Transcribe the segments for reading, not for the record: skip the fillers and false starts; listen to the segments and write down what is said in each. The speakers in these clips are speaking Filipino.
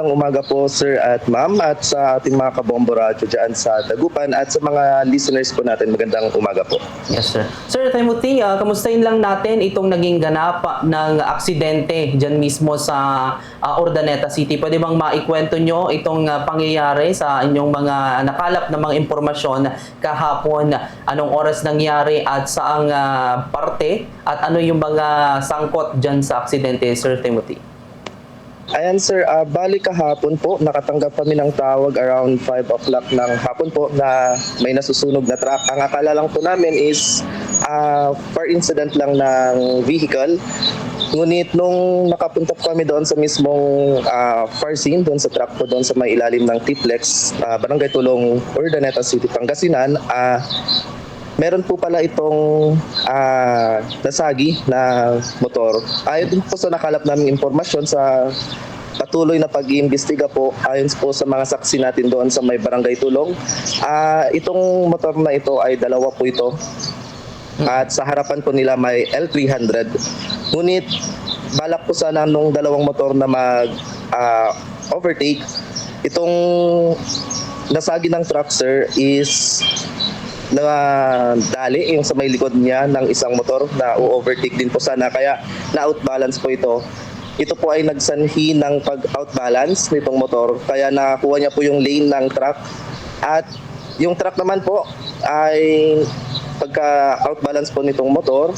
magandang umaga po sir at ma'am at sa ating mga kabombo radyo dyan sa Dagupan at sa mga listeners po natin magandang umaga po. Yes, sir. Sir Timothy, kamustahin lang natin itong naging ganap ng aksidente dyan mismo sa Urdaneta City. Pwede bang maikwento nyo itong pangyayari sa inyong mga nakalap na mga impormasyon kahapon? Anong oras nangyari at saang parte? At ano yung mga sangkot dyan sa aksidente, Sir Timothy? Ayan sir, bali kahapon po, nakatanggap kami ng tawag around 5 o'clock ng hapon po na may nasusunog na truck. Ang akala lang po namin is per incident lang ng vehicle. Ngunit nung nakapunta po kami doon sa mismong far scene, doon sa truck po, doon sa may ilalim ng Tiplex, Barangay Tulong, Urdaneta City, Pangasinan, meron po pala itong nasagi na motor. Ayon din po sa nakalap namin impormasyon sa patuloy na pag-iimbestiga po, ayon po sa mga saksi natin doon sa may Barangay Tulong, itong motor na ito ay dalawa po ito. At sa harapan po nila may L300. Ngunit balak po sana nung dalawang motor na mag-overtake. Itong nasagi ng truck sir is na dali yung sa may likod niya ng isang motor na overtake din po sana, kaya na-outbalance po ito. Ito po ay nagsanhi ng pag-outbalance nitong motor, kaya nakuha niya po yung lane ng truck. At yung truck naman po ay pagka-outbalance po nitong motor,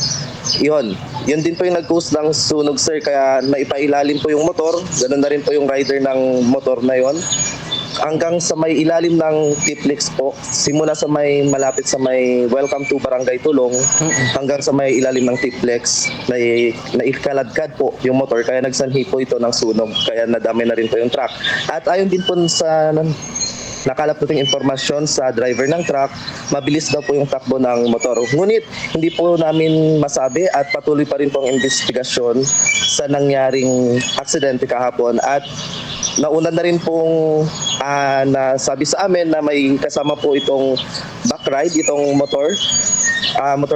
yun din po yung nag-cause ng sunog sir, kaya naipailalim po yung motor, ganun na rin po yung rider ng motor na yon hanggang sa may ilalim ng Tiplex po, simula sa may malapit sa may Welcome to Barangay Tulong hanggang sa may ilalim ng Tiplex, naikaladkad po yung motor, kaya nagsanhi po ito ng sunog, kaya nadami na rin po yung truck. At ayon din po sa nakalap nating impormasyon sa driver ng truck, mabilis daw po yung takbo ng motor. Ngunit hindi po namin masabi at patuloy pa rin po ang investigasyon sa nangyaring aksidente kahapon. At nauna na rin pong nasabi sa amin na may kasama po itong backride, itong motor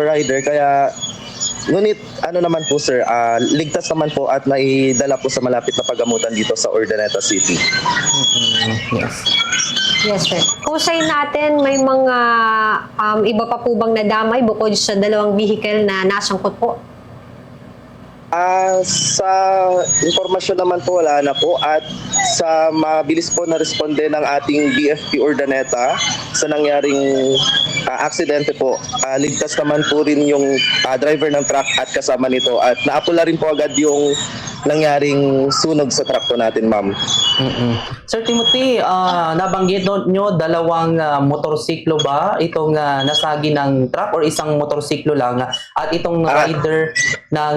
rider. Kaya ngunit ano naman po sir, ligtas naman po at naidala po sa malapit na pagamutan dito sa Urdaneta City. Yes. Yes, sir. Kusay natin, may mga iba pa po bang nadamay bukod sa dalawang vehicle na nasangkot po? Sa informasyon naman po wala na po, at sa mabilis po na responde ng ating BFP Urdaneta sa nangyaring aksidente po, ligtas naman po rin yung driver ng truck at kasama nito, at naapula rin po agad yung nangyaring sunog sa truck po natin, ma'am. Sir Timothy, nabanggit nyo dalawang motorsiklo ba itong nasagi ng truck or isang motorsiklo lang? At itong rider ng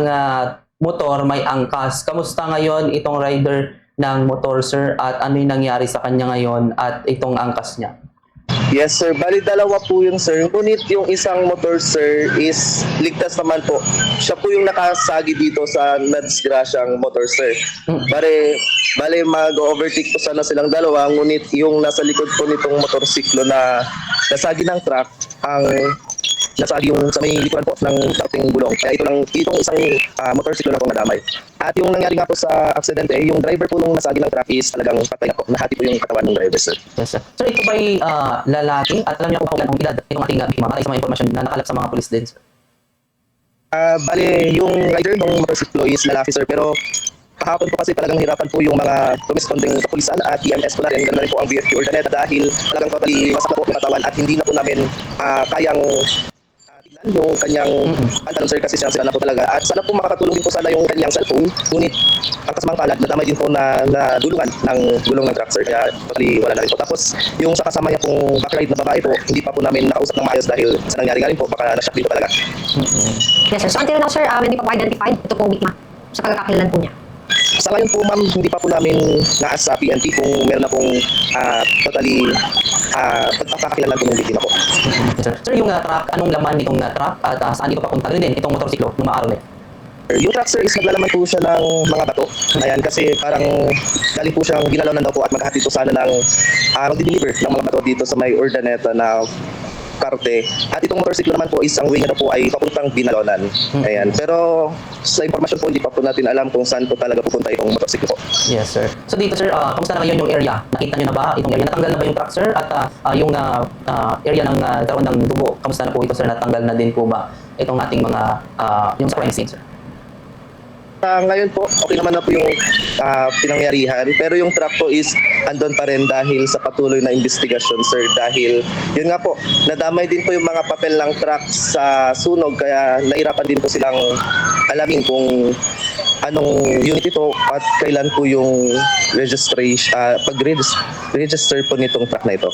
motor may angkas. Kamusta ngayon itong rider ng motor, sir? At ano yung nangyari sa kanya ngayon at itong angkas niya? Yes sir, bali dalawa po yung sir. Ngunit yung isang motor sir is ligtas naman po. Siya po yung nakasagi dito sa nadisgrasyang motor sir. Bali mag-overtake po sana silang dalawa, ngunit yung nasa likod po nitong motorsiklo na nasagi ng truck, ang nasagi yung sa may likuran po ng ating gulong. Kaya itong isang motorsiklo na po nadamay. At yung nangyari nga po sa aksidente, yung driver po nung nasagi ng truck is talagang patay na po. Nahati po yung katawan ng driver, sir. Yes, sir. Sir, ito ba'y lalaki? At alam niyo kung ilan ang edad itong ating biktima? Para sa mga informasyon na nakalap sa mga polis din, sir. Bali, yung rider ng motorsiklo is lalaki, sir. Pero kahapon po kasi talagang hirapan po yung mga tumesponding kapulisan at EMS po natin. Ganun na rin po ang BFP Urdaneta dahil talagang totally masak na po yung katawan at hindi na po namin kayang yung kanyang pantalon sir, kasi sila na po talaga. At sana po makakatulong din po sana yung kanyang cellphone, ngunit ang kasamang palad nadamay din po na dulungan ng gulong ng truck sir, kaya totally wala na rin po. Tapos yung sa kasama niya pong backride na babae po, hindi pa po namin nakausap ng maayos dahil sa nangyari nga rin po, baka na-shock dito talaga. Yes, sir. So until now, sir, hindi pa po identified ito pong biktima sa pagkakakilan po niya? Sa ngayon po ma'am, hindi pa po namin naas sa PNP kung meron na pong totally pagkakakilan po ng biktima po. Sir, yung truck, anong laman nitong truck at saan dito papunta rin din itong motorsiklo nung maaraw na yun? Yung truck sir is naglalaman po siya ng mga bato. Ayan, kasi parang galing po siyang ginalaw daw po at maghahatid po sana ng mag-deliver ng mga bato dito sa may Urdaneta na karte. At itong motorsiklo naman po is ang way niya po ay papuntang Binalonan. Ayan. Pero sa impormasyon po, hindi pa po natin alam kung saan po talaga pupunta itong motorsiklo po. Yes, sir. So dito, sir, kamusta na ngayon yung area? Nakita nyo na ba itong area? Natanggal na ba yung truck, sir? At yung area ng karoon ng dugo, kamusta na po ito, sir? Natanggal na din po ba itong ating mga, yung sa crime scene, sir? Ngayon po, okay naman na po yung pinangyarihan. Pero yung truck po is andon pa rin dahil sa patuloy na investigasyon, sir. Dahil, yun nga po, nadamay din po yung mga papel ng truck sa sunog. Kaya nahirapan din po silang alamin kung anong unit ito at kailan po yung registration, pag-register po nitong truck na ito.